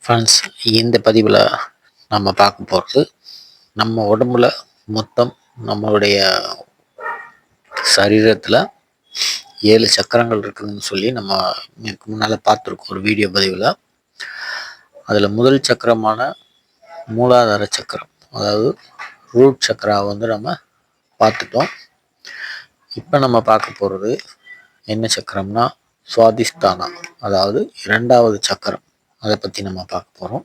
Friends, இந்த பதிவில் நம்ம பார்க்க போகிறது நம்ம உடம்புல மொத்தம் நம்மளுடைய சரீரத்தில் 7 சக்கரங்கள் இருக்குதுன்னு சொல்லி நம்ம இதுக்கு முன்னால் பார்த்துருக்கோம் ஒரு வீடியோ பதிவில். அதில் முதல் சக்கரமான மூலாதார சக்கரம், அதாவது ரூட் சக்கராவை நம்ம பார்த்துட்டோம். இப்போ நம்ம பார்க்க போகிறது என்ன சக்கரம்னா சுவாதிஷ்டானா, அதாவது 2வது சக்கரம். அதை பற்றி நம்ம பார்க்க போகிறோம்.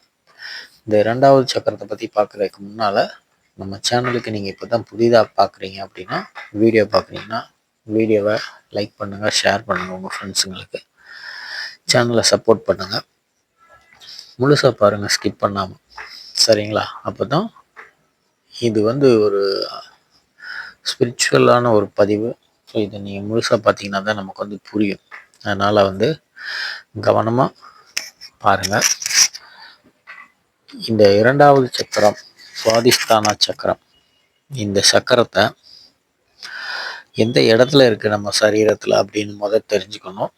இந்த 2வது சக்கரத்தை பற்றி பார்க்குறதுக்கு முன்னால் நம்ம சேனலுக்கு நீங்கள் இப்போ தான் புதிதாக பார்க்குறீங்க அப்படின்னா, வீடியோ பார்க்குறீங்கன்னா வீடியோவை லைக் பண்ணுங்கள், ஷேர் பண்ணுங்கள் உங்கள் ஃப்ரெண்ட்ஸுங்களுக்கு. சேனலை சப்போர்ட் பண்ணுங்கள், முழுசாக பாருங்கள், ஸ்கிப் பண்ணாமல். சரிங்களா? அப்போ தான் இது ஒரு ஸ்பிரிச்சுவலான ஒரு பதிவு. ஸோ இதை நீங்கள் முழுசாக பார்த்தீங்கன்னா தான் நமக்கு புரியும். அதனால் கவனமாக பாருங்கள். இந்த 2வது சக்கரம் சுவாதிஷ்டான சக்கரம், இந்த சக்கரத்தை எந்த இடத்துல இருக்குது நம்ம சரீரத்தில் அப்படின்னு தெரிஞ்சுக்கணும்.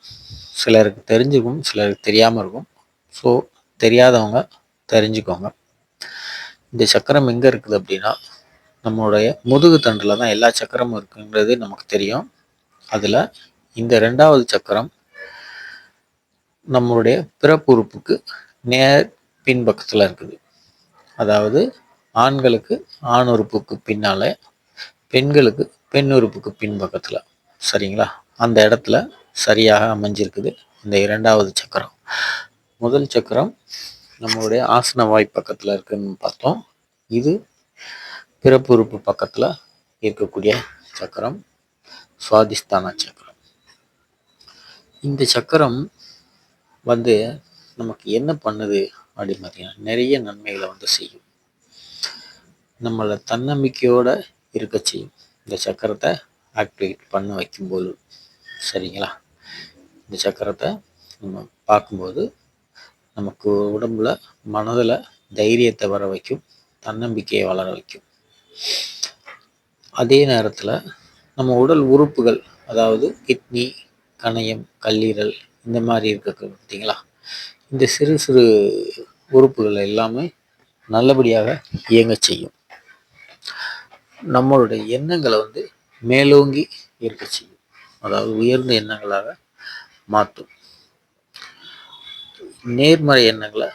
சிலருக்கு தெரிஞ்சுக்கும், சிலருக்கு தெரியாமல் இருக்கும். ஸோ தெரியாதவங்க தெரிஞ்சுக்கோங்க. இந்த சக்கரம் எங்கே இருக்குது அப்படின்னா, நம்மளுடைய முதுகு தண்டில் தான் எல்லா சக்கரமும் இருக்குங்கிறது நமக்கு தெரியும். அதில் இந்த 2வது சக்கரம் நம்மளுடைய பிறப்பு உறுப்புக்கு நேர் பின்பக்கத்தில் இருக்குது. அதாவது ஆண்களுக்கு ஆண் உறுப்புக்கு பின்னால், பெண்களுக்கு பெண் உறுப்புக்கு பின்பக்கத்தில். சரிங்களா? அந்த இடத்துல சரியாக அமைஞ்சிருக்குது இந்த 2வது சக்கரம். முதல் சக்கரம் நம்மளுடைய ஆசன வாய் பக்கத்தில் இருக்குன்னு பார்த்தோம். இது பிறப்பு உறுப்பு பக்கத்தில் இருக்கக்கூடிய சக்கரம் சுவாதிஷ்டான சக்கரம். இந்த சக்கரம் நமக்கு என்ன பண்ணுது அப்படின்னு பார்த்தீங்கன்னா, நிறைய நன்மைகளை செய்யும். நம்மளை தன்னம்பிக்கையோடு இருக்க செய்யும் இந்த சக்கரத்தை ஆக்டிவேட் பண்ண வைக்கும்போது. சரிங்களா? இந்த சக்கரத்தை நம்ம பார்க்கும்போது நமக்கு உடம்புல மனதில் தைரியத்தை வர வைக்கும், தன்னம்பிக்கையை வளர வைக்கும். அதே நேரத்தில் நம்ம உடல் உறுப்புகள், அதாவது கிட்னி, கணையம், கல்லீரல், இந்த மாதிரி இருக்க பார்த்தீங்களா, இந்த சிறு சிறு உறுப்புகள் எல்லாமே நல்லபடியாக இயங்க செய்யும். நம்மளுடைய எண்ணங்களை மேலோங்கி இருக்க செய்யும், அதாவது உயர்ந்த எண்ணங்களாக மாற்றும். நேர்மறை எண்ணங்களை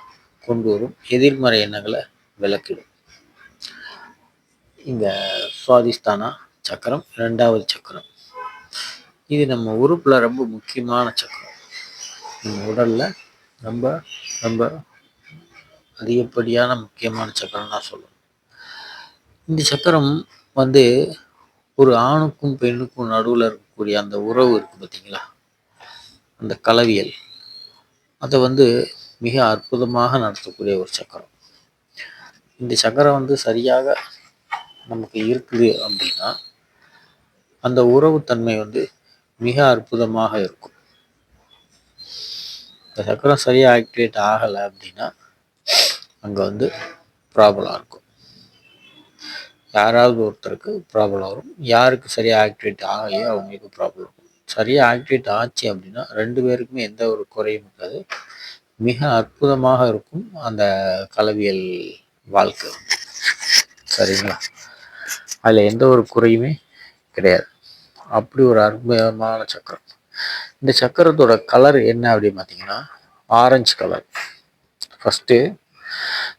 கொண்டு வரும், எதிர்மறை எண்ணங்களை விளக்கிடும். இந்த சுவாதிஷ்டான சக்கரம் 2வது சக்கரம், இது நம்ம உறுப்புல ரொம்ப முக்கியமான சக்கரம். நம்ம உடல்ல ரொம்ப ரொம்ப அதிகப்படியான முக்கியமான சக்கரம் தான் சொல்லணும். இந்த சக்கரம் ஒரு ஆணுக்கும் பெண்ணுக்கும் நடுவில் இருக்கக்கூடிய அந்த உறவு இருக்குது பார்த்தீங்களா, அந்த கலவியல், அதை மிக அற்புதமாக நடத்தக்கூடிய ஒரு சக்கரம். இந்த சக்கரம் சரியாக நமக்கு இருக்குது அப்படின்னா, அந்த உறவு தன்மை மிக அற்புதமாக இருக்கும். இந்த சக்கரம் சரியாக ஆக்டிவேட் ஆகலை அப்படின்னா அங்கே ப்ராப்ளம் இருக்கும். யாராவது ஒருத்தருக்கு ப்ராப்ளம் வரும், யாருக்கு சரியாக ஆக்டிவேட் ஆகலையோ அவங்களுக்கு ப்ராப்ளம் இருக்கும். சரியாக ஆக்டிவேட் ஆச்சு அப்படின்னா 2 பேருக்குமே எந்த ஒரு குறையும் இருக்காது, மிக அற்புதமாக இருக்கும் அந்த கலவியல் வாழ்க்கை. சரிங்களா? அதில் எந்த ஒரு குறையுமே கிடையாது. அப்படி ஒரு அற்புதமான சக்கரம். இந்த சக்கரத்தோட கலர் என்ன அப்படின்னு பார்த்தீங்கன்னா, ஆரஞ்சு கலர். ஃபஸ்ட்டு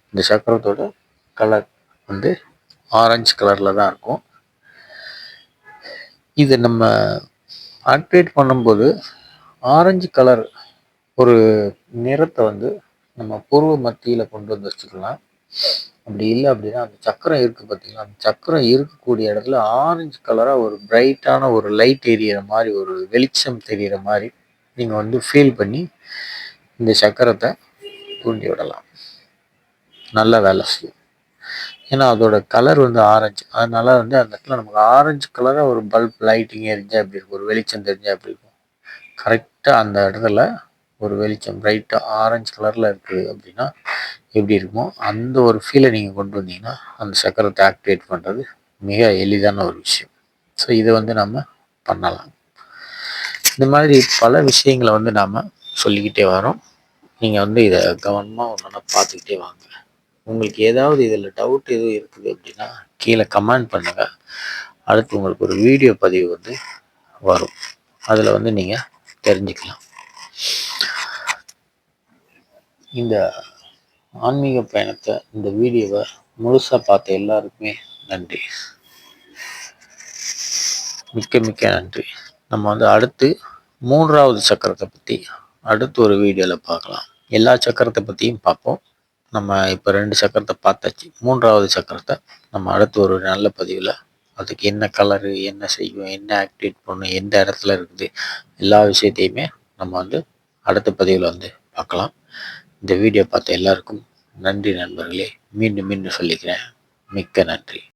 இந்த சக்கரத்தோட கலர் ஆரஞ்சு கலரில் தான் இருக்கும். இது நம்ம ஆக்டிவேட் பண்ணும்போது ஆரஞ்சு கலர் ஒரு நிறத்தை நம்ம பூர்வ மத்தியில் கொண்டு வச்சுக்கலாம். அப்படி இல்லை அப்படின்னா அந்த சக்கரம் இருக்குது பார்த்தீங்களா, அந்த சக்கரம் இருக்கக்கூடிய இடத்துல ஆரஞ்சு கலராக ஒரு பிரைட்டான ஒரு லைட் எரியிற மாதிரி, ஒரு வெளிச்சம் தெரிகிற மாதிரி நீங்கள் ஃபீல் பண்ணி இந்த சக்கரத்தை தூண்டி விடலாம். நல்ல வேலை செய்யும். ஏன்னா அதோட கலர் ஆரஞ்சு. அதனால அந்த இடத்துல நமக்கு ஆரஞ்சு கலராக ஒரு பல்ப் லைட்டிங் எரிஞ்சால் எப்படி இருக்கும், ஒரு வெளிச்சம் தெரிஞ்சால் எப்படி இருக்கும், கரெக்டாக அந்த இடத்துல ஒரு வெளிச்சம் பிரைட்டாக ஆரஞ்சு கலரில் இருக்குது அப்படின்னா எப்படி இருக்குமோ அந்த ஒரு ஃபீலை நீங்கள் கொண்டு வந்தீங்கன்னா அந்த சக்கரத்தை ஆக்டிவேட் பண்ணுறது மிக எளிதான ஒரு விஷயம். ஸோ இதை நம்ம பண்ணலாம். இந்த மாதிரி பல விஷயங்களை நாம் சொல்லிக்கிட்டே வரோம். நீங்கள் வந்து இதை கவனமாக ஒன்றா பார்த்துக்கிட்டே வாங்க. உங்களுக்கு ஏதாவது இதில் டவுட் எதுவும் இருக்குது அப்படின்னா கீழே கமெண்ட் பண்ணுங்கள். அடுத்து உங்களுக்கு ஒரு வீடியோ பதிவு வந்து வரும், அதில் வந்து நீங்கள் தெரிஞ்சுக்கலாம். இந்த ஆன்மீக பயணத்தை, இந்த வீடியோவை முழுசாக பார்த்த எல்லாருக்குமே நன்றி, மிக்க மிக்க நன்றி. நம்ம வந்து அடுத்து 3வது சக்கரத்தை பற்றி அடுத்து ஒரு வீடியோவில் பார்க்கலாம். எல்லா சக்கரத்தை பற்றியும் பார்ப்போம். நம்ம இப்போ 2 சக்கரத்தை பார்த்தாச்சு. 3வது சக்கரத்தை நம்ம அடுத்து ஒரு நல்ல பதிவில், அதுக்கு என்ன கலரு, என்ன செய்யும், என்ன ஆக்டிவேட் பண்ணும், எந்த இடத்துல இருக்குது, எல்லா விஷயத்தையுமே நம்ம வந்து அடுத்த பதிவில் வந்து பார்க்கலாம். இந்த வீடியோ பார்த்த எல்லாருக்கும் நன்றி நண்பர்களே. மீண்டும் மீண்டும் சொல்லிக்கிறேன், மிக்க நன்றி.